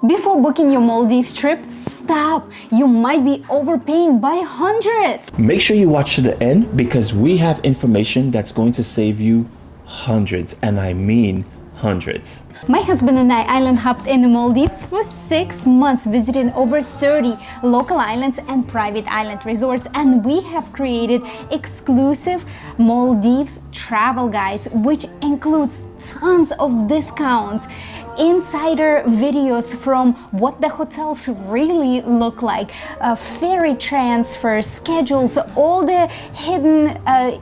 Before booking your Maldives trip, stop! You might be overpaying by hundreds! Make sure you watch to the end because we have information that's going to save you hundreds, and I mean hundreds. My husband and I island hopped in the Maldives for 6 months, visiting over 30 local islands and private island resorts, and we have created exclusive Maldives travel guides, which includes tons of discounts, insider videos from what the hotels really look like, ferry transfers, schedules, all the hidden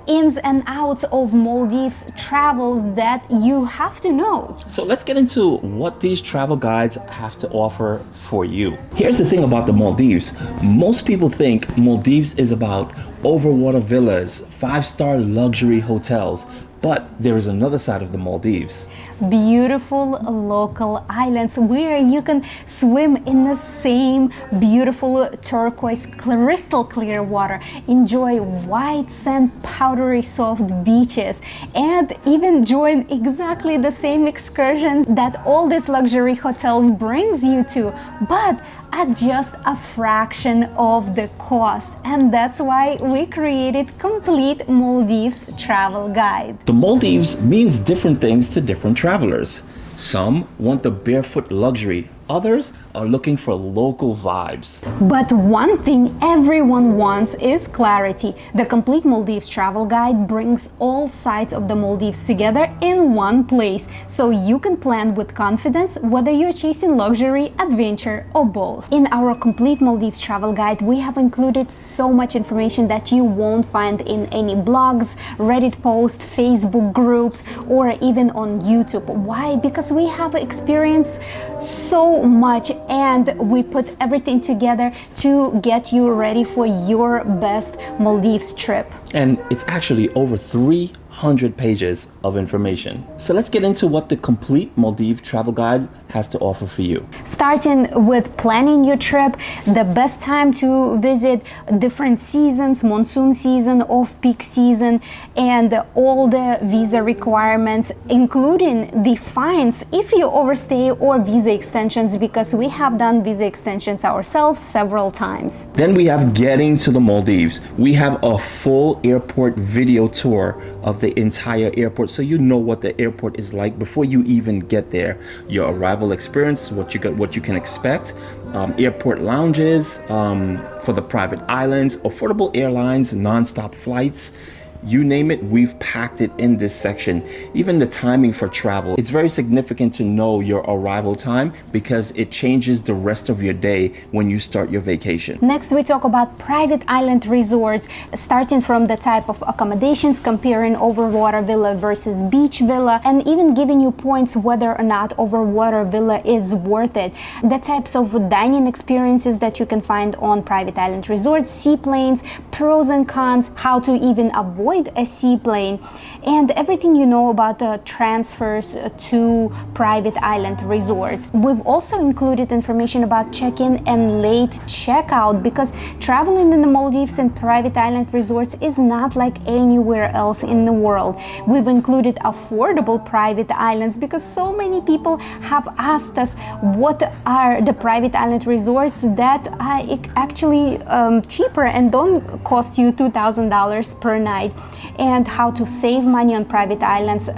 ins and outs of Maldives travels that you have to know. So let's get into what these travel guides have to offer for you. Here's the thing about the Maldives. Most people think Maldives is about overwater villas, 5-star luxury hotels, but there is another side of the Maldives. Beautiful local islands where you can swim in the same beautiful turquoise crystal clear water, enjoy white sand powdery soft beaches, and even join exactly the same excursions that all these luxury hotels brings you to, but at just a fraction of the cost. And that's why we created complete Maldives travel guide. The Maldives means different things to different travelers. Some want the barefoot luxury, others are looking for local vibes. But one thing everyone wants is clarity. The complete Maldives travel guide brings all sides of the Maldives together in one place, so you can plan with confidence whether you're chasing luxury, adventure, or both. In our complete Maldives travel guide, we have included so much information that you won't find in any blogs, Reddit posts, Facebook groups, or even on YouTube. Why? Because we have experienced so much, and we put everything together to get you ready for your best Maldives trip. And it's actually over 300 pages of information. So let's get into what the complete Maldives travel guide has to offer for you. Starting with planning your trip, the best time to visit different seasons, monsoon season, off-peak season, and all the visa requirements, including the fines if you overstay or visa extensions, because we have done visa extensions ourselves several times. Then we have getting to the Maldives. We have a full airport video tour of the entire airport, so you know what the airport is like before you even get there. Your arrival experience, what you can expect, airport lounges for the private islands, affordable airlines, non-stop flights. You name it, we've packed it in this section. Even the timing for travel. It's very significant to know your arrival time because it changes the rest of your day when you start your vacation. Next, we talk about private island resorts, starting from the type of accommodations, comparing overwater villa versus beach villa, and even giving you points whether or not overwater villa is worth it. The types of dining experiences that you can find on private island resorts, seaplanes, pros and cons, how to even avoid a seaplane, and everything you know about the transfers to private island resorts. We've also included information about check-in and late checkout, because traveling in the Maldives and private island resorts is not like anywhere else in the world. We've included affordable private islands because so many people have asked us what are the private island resorts that are actually cheaper and don't cost you $2,000 per night, and how to save money on private islands.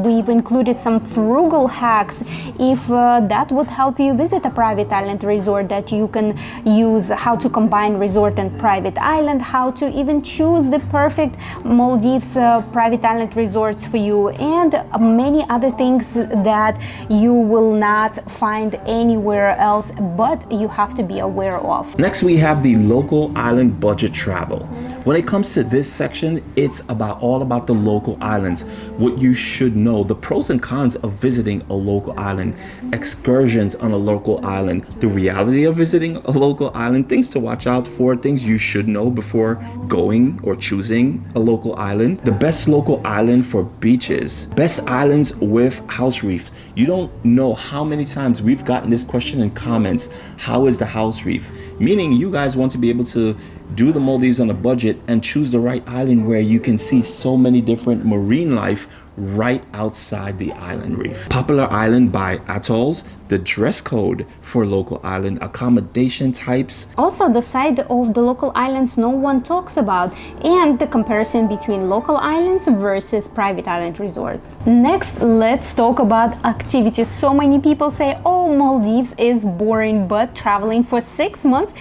We've included some frugal hacks if that would help you visit a private island resort that you can use, how to combine resort and private island, how to even choose the perfect Maldives private island resorts for you, and many other things that you will not find anywhere else, but you have to be aware of. Next, we have the local island budget travel. When it comes to this section, it's all about the local islands, what you should know, the pros and cons of visiting a local island, excursions on a local island, the reality of visiting a local island, things to watch out for, things you should know before going or choosing a local island, the best local island for beaches, best islands with house reefs. You don't know how many times we've gotten this question in comments, how is the house reef? Meaning you guys want to be able to do the Maldives on a budget and choose the right island where you can see so many different marine life right outside the island reef. Popular island by atolls, the dress code for local island accommodation types. Also, the side of the local islands no one talks about, and the comparison between local islands versus private island resorts. Next, let's talk about activities. So many people say, oh, Maldives is boring, but traveling for 6 months,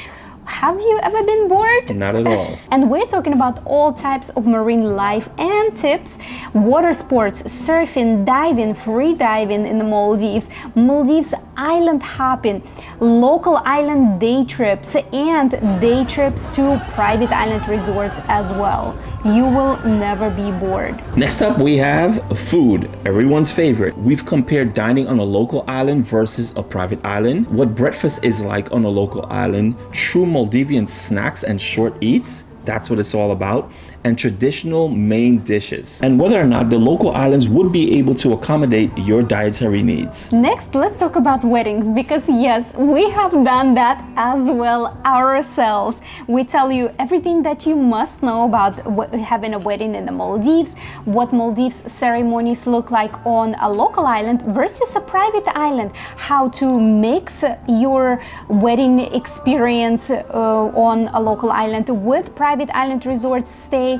have you ever been bored? Not at all. And we're talking about all types of marine life and tips: water sports, surfing, diving, free diving in the Maldives, Maldives island hopping, local island day trips, and day trips to private island resorts as well. You will never be bored. Next up, we have food, everyone's favorite. We've compared dining on a local island versus a private island, what breakfast is like on a local island, true Maldivian snacks and short eats. That's what it's all about. And traditional main dishes, and whether or not the local islands would be able to accommodate your dietary needs. Next, let's talk about weddings, because yes, we have done that as well ourselves. We tell you everything that you must know about having a wedding in the Maldives, what Maldives ceremonies look like on a local island versus a private island, how to mix your wedding experience on a local island with private island resort stay,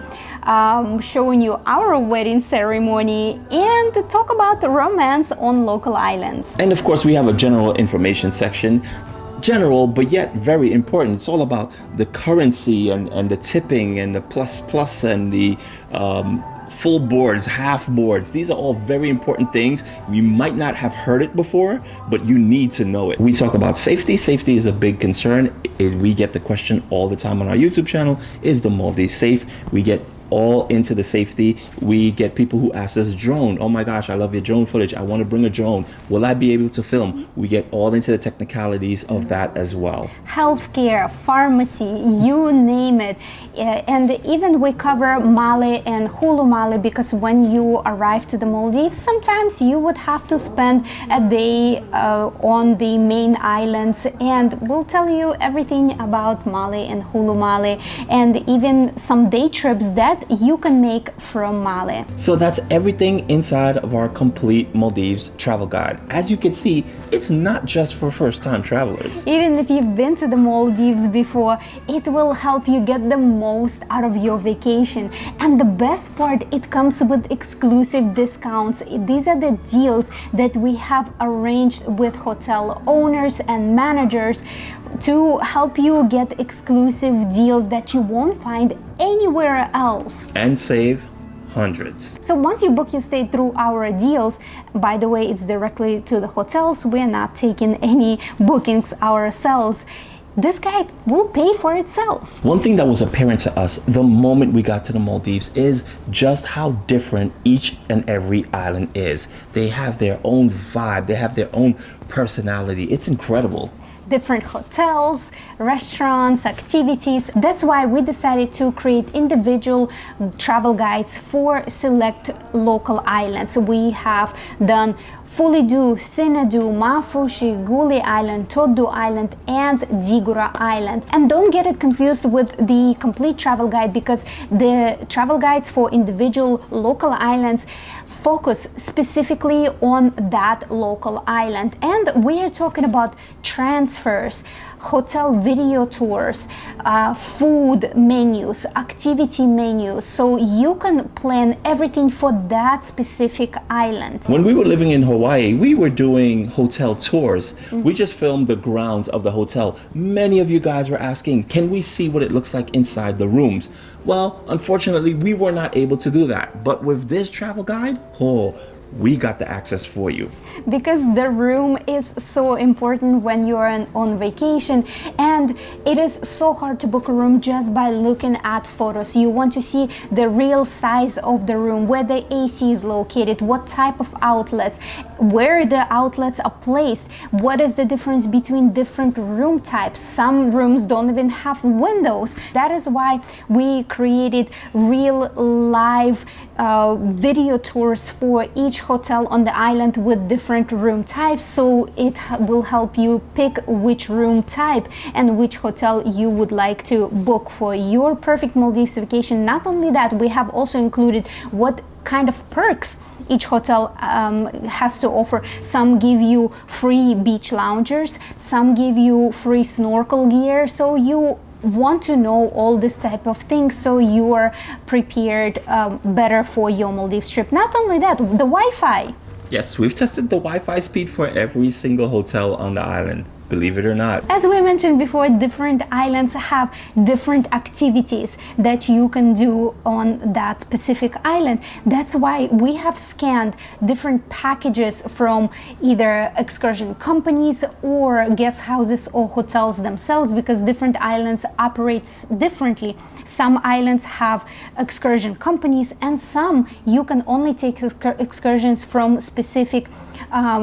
showing you our wedding ceremony, and talk about romance on local islands. And of course, we have a general information section. General, but yet very important. It's all about the currency and the tipping and the plus and the full boards, half boards. These are all very important things. You might not have heard it before, but you need to know it. We talk about safety. Safety is a big concern. We get the question all the time on our YouTube channel, is the Maldives safe? We get all into the safety. We get people who ask us drone. Oh my gosh, I love your drone footage. I want to bring a drone. Will I be able to film? We get all into the technicalities of that as well. Healthcare, pharmacy, you name it. And even we cover Mali and Hulu Mali, because when you arrive to the Maldives, sometimes you would have to spend a day on the main islands, and we'll tell you everything about Mali and Hulu Mali, and even some day trips that you can make from Mali. So that's everything inside of our complete Maldives travel guide. As you can see, it's not just for first-time travelers. Even if you've been to the Maldives before, it will help you get the most out of your vacation. And the best part, it comes with exclusive discounts. These are the deals that we have arranged with hotel owners and managers to help you get exclusive deals that you won't find anywhere else. And save hundreds. So once you book your stay through our deals, by the way, it's directly to the hotels. We're not taking any bookings ourselves. This guide will pay for itself. One thing that was apparent to us the moment we got to the Maldives is just how different each and every island is. They have their own vibe, they have their own personality. It's incredible. Different hotels, restaurants, activities. That's why we decided to create individual travel guides for select local islands. We have done Fulidu, Thinadu, Mafushi, Guli Island, Todu Island, and Digura Island. And don't get it confused with the complete travel guide, because the travel guides for individual local islands focus specifically on that local island. And we are talking about transfers, hotel video tours, food menus, activity menus, so you can plan everything for that specific island. When we were living in Hawaii, we were doing hotel tours. We just filmed the grounds of the hotel. Many of you guys were asking, can we see what it looks like inside the rooms? Well, unfortunately, we were not able to do that. But with this travel guide, we got the access for you. Because the room is so important when you're on vacation, and it is so hard to book a room just by looking at photos. You want to see the real size of the room, where the AC is located, what type of outlets, where the outlets are placed, what is the difference between different room types. Some rooms don't even have windows. That is why we created real live video tours for each hotel on the island with different room types, so it will help you pick which room type and which hotel you would like to book for your perfect Maldives vacation. Not only that, we have also included what kind of perks Each hotel has to offer. Some give you free beach loungers, some give you free snorkel gear. So you want to know all this type of things so you are prepared better for your Maldives trip. Not only that, the Wi-Fi. Yes, we've tested the Wi-Fi speed for every single hotel on the island, believe it or not. As we mentioned before, different islands have different activities that you can do on that specific island. That's why we have scanned different packages from either excursion companies or guest houses or hotels themselves, because different islands operate differently. Some islands have excursion companies, and some you can only take excursions from specific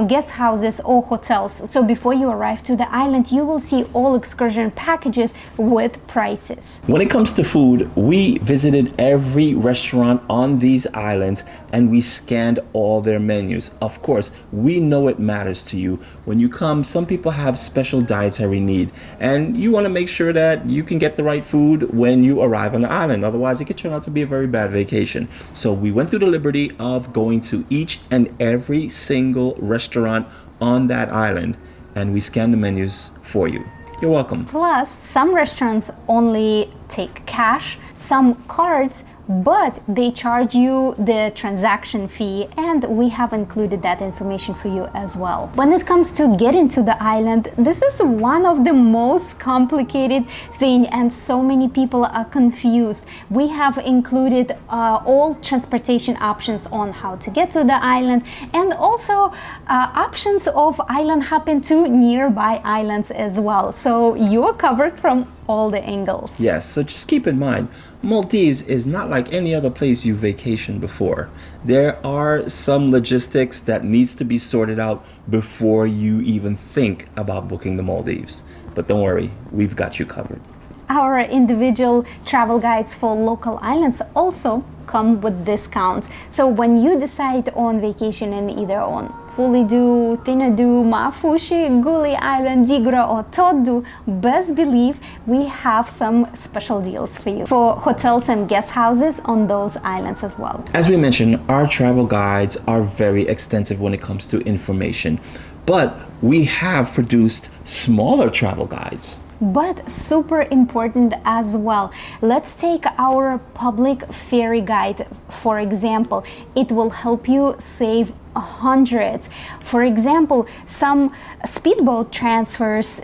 guest houses or hotels. So before you arrive to the island, you will see all excursion packages with prices. When it comes to food, we visited every restaurant on these islands and we scanned all their menus. Of course, we know it matters to you. When you come, some people have special dietary need, and you want to make sure that you can get the right food when you arrive on the island. Otherwise, it could turn out to be a very bad vacation. So we went through the liberty of going to each and every single restaurant on that island, and we scanned the menus for you. You're welcome. Plus, some restaurants only take cash, some cards, but they charge you the transaction fee, and we have included that information for you as well. When it comes to getting to the island, this is one of the most complicated thing, and so many people are confused. We have included all transportation options on how to get to the island, and also options of island hopping to nearby islands as well. So you're covered from all the angles. Yes, so just keep in mind, Maldives is not like any other place you've vacationed before. There are some logistics that needs to be sorted out before you even think about booking the Maldives. But don't worry, we've got you covered. Our individual travel guides for local islands also come with discounts. So when you decide on vacation in either on Fulidu, Tinadu, Mafushi, Guli Island, Digra or Todu, best believe we have some special deals for you for hotels and guest houses on those islands as well. As we mentioned, our travel guides are very extensive when it comes to information, but we have produced smaller travel guides. But super important as well. Let's take our public ferry guide, for example. It will help you save hundreds. For example, some speedboat transfers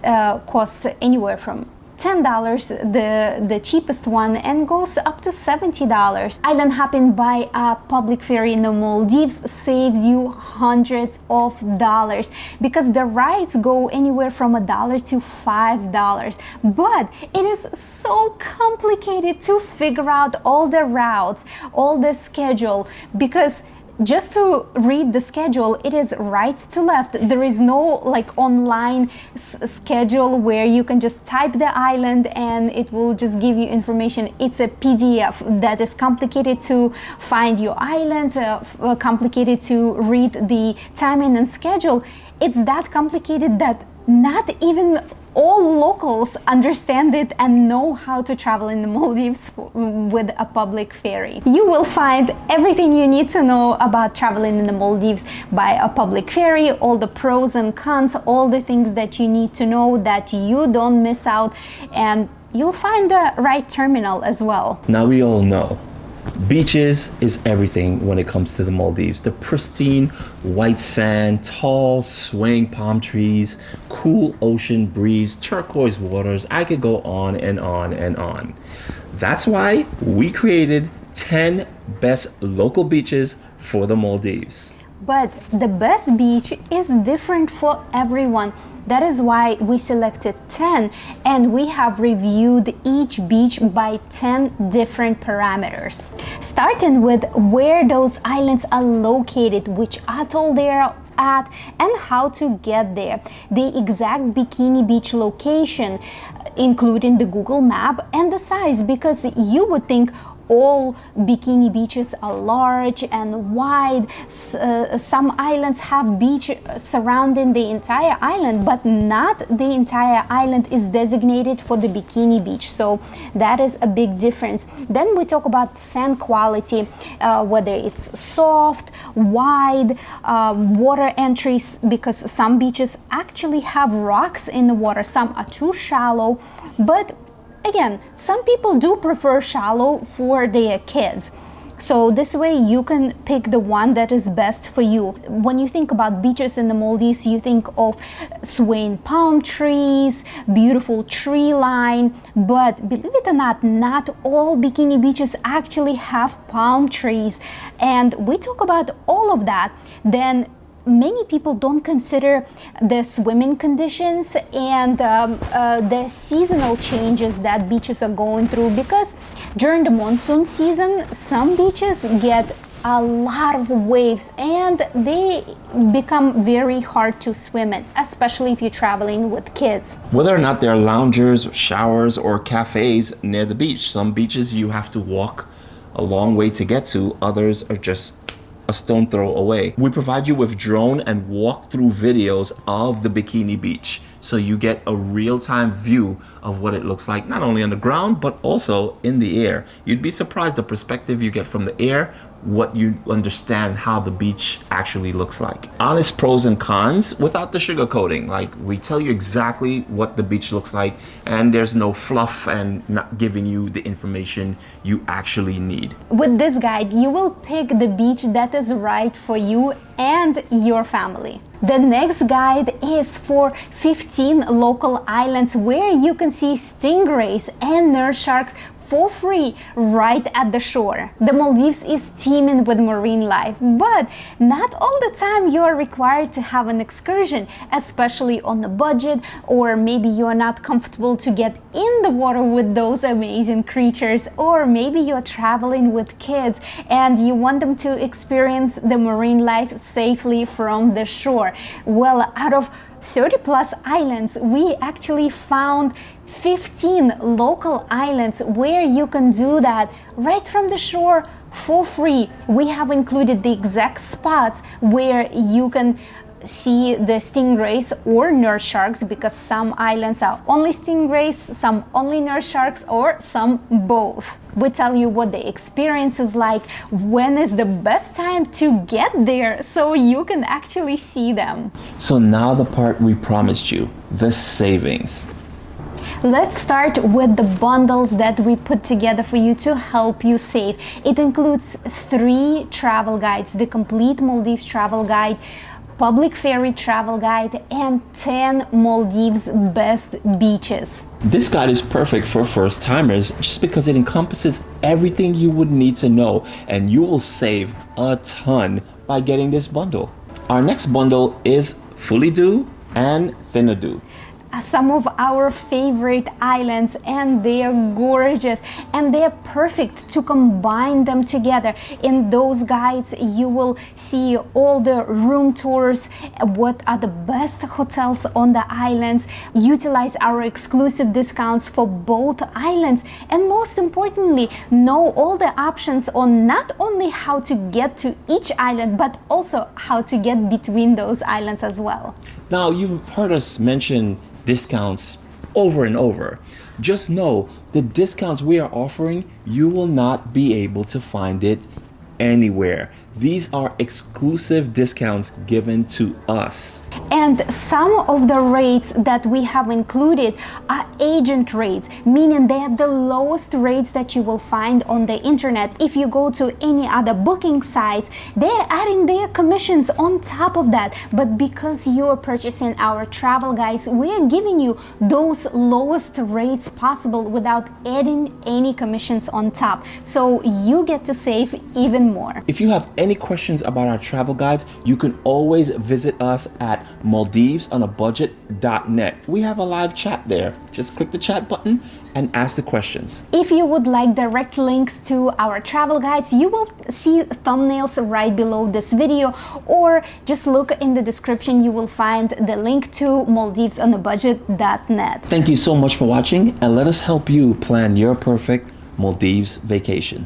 cost anywhere from $10, the cheapest one, and goes up to $70. Island hopping by a public ferry in the Maldives saves you hundreds of dollars, because the rides go anywhere from $1 to $5. But it is so complicated to figure out all the routes, all the schedule, because just to read the schedule, it is right to left. There is no like online schedule where you can just type the island and it will just give you information. It's a PDF that is complicated to find your island, complicated to read the timing and schedule. It's that complicated that not even all locals understand it and know how to travel in the Maldives with a public ferry. You will find everything you need to know about traveling in the Maldives by a public ferry, all the pros and cons, all the things that you need to know that you don't miss out, and you'll find the right terminal as well. Now we all know beaches is everything when it comes to the Maldives. The pristine white sand, tall swaying palm trees, cool ocean breeze, turquoise waters. I could go on and on and on. That's why we created 10 best local beaches for the Maldives. But the best beach is different for everyone. That is why we selected 10, and we have reviewed each beach by 10 different parameters. Starting with where those islands are located, which atoll they are at, and how to get there. The exact bikini beach location, including the Google map, and the size, because you would think all bikini beaches are large and wide. Some islands have beach surrounding the entire island, but not the entire island is designated for the bikini beach. So that is a big difference. Then we talk about sand quality, whether it's soft, wide, water entries, because some beaches actually have rocks in the water, some are too shallow, but again, some people do prefer shallow for their kids. So this way you can pick the one that is best for you. When you think about beaches in the Maldives, you think of swaying palm trees, beautiful tree line, but believe it or not, not all bikini beaches actually have palm trees. And we talk about all of that. Then many people don't consider the swimming conditions and the seasonal changes that beaches are going through, because during the monsoon season, some beaches get a lot of waves and they become very hard to swim in, especially if you're traveling with kids. Whether or not there are loungers, showers, or cafes near the beach, some beaches you have to walk a long way to get to, others are just a stone throw away. We provide you with drone and walk-through videos of the bikini beach, so you get a real-time view of what it looks like, not only on the ground, but also in the air. You'd be surprised the perspective you get from the air, what you understand how the beach actually looks like. Honest pros and cons without the sugarcoating. Like, we tell you exactly what the beach looks like, and there's no fluff and not giving you the information you actually need. With this guide, you will pick the beach that is right for you and your family. The next guide is for 15 local islands where you can see stingrays and nurse sharks for free right at the shore. The Maldives is teeming with marine life, but not all the time you are required to have an excursion, especially on the budget, or maybe you are not comfortable to get in the water with those amazing creatures, or maybe you're traveling with kids and you want them to experience the marine life safely from the shore. Well, out of 30 plus islands, we actually found 15 local islands where you can do that right from the shore for free. We have included the exact spots where you can see the stingrays or nurse sharks, because some islands are only stingrays, some only nurse sharks, or some both. We tell you what the experience is like, when is the best time to get there so you can actually see them. So now the part we promised you, the savings. Let's start with the bundles that we put together for you to help you save. It includes 3 travel guides, the complete Maldives travel guide, public ferry travel guide, and 10 Maldives best beaches. This guide is perfect for first timers just because it encompasses everything you would need to know, and you will save a ton by getting this bundle. Our next bundle is Fully Do and Thinadu. Some of our favorite islands, and they are gorgeous and they are perfect to combine them together. In those guides you will see all the room tours, what are the best hotels on the islands, utilize our exclusive discounts for both islands, and most importantly, know all the options on not only how to get to each island, but also how to get between those islands as well. Now, you've heard us mention discounts over and over. Just know the discounts we are offering, you will not be able to find it anywhere. These are exclusive discounts given to us. And some of the rates that we have included are agent rates, meaning they are the lowest rates that you will find on the internet. If you go to any other booking sites, they're adding their commissions on top of that. But because you're purchasing our travel guides, we're giving you those lowest rates possible without adding any commissions on top. So you get to save even more. If you have any questions about our travel guides, you can always visit us at MaldivesOnABudget.net. We have a live chat there. Just click the chat button and ask the questions. If you would like direct links to our travel guides, you will see thumbnails right below this video, or just look in the description. You will find the link to MaldivesOnABudget.net. Thank you so much for watching, and let us help you plan your perfect Maldives vacation.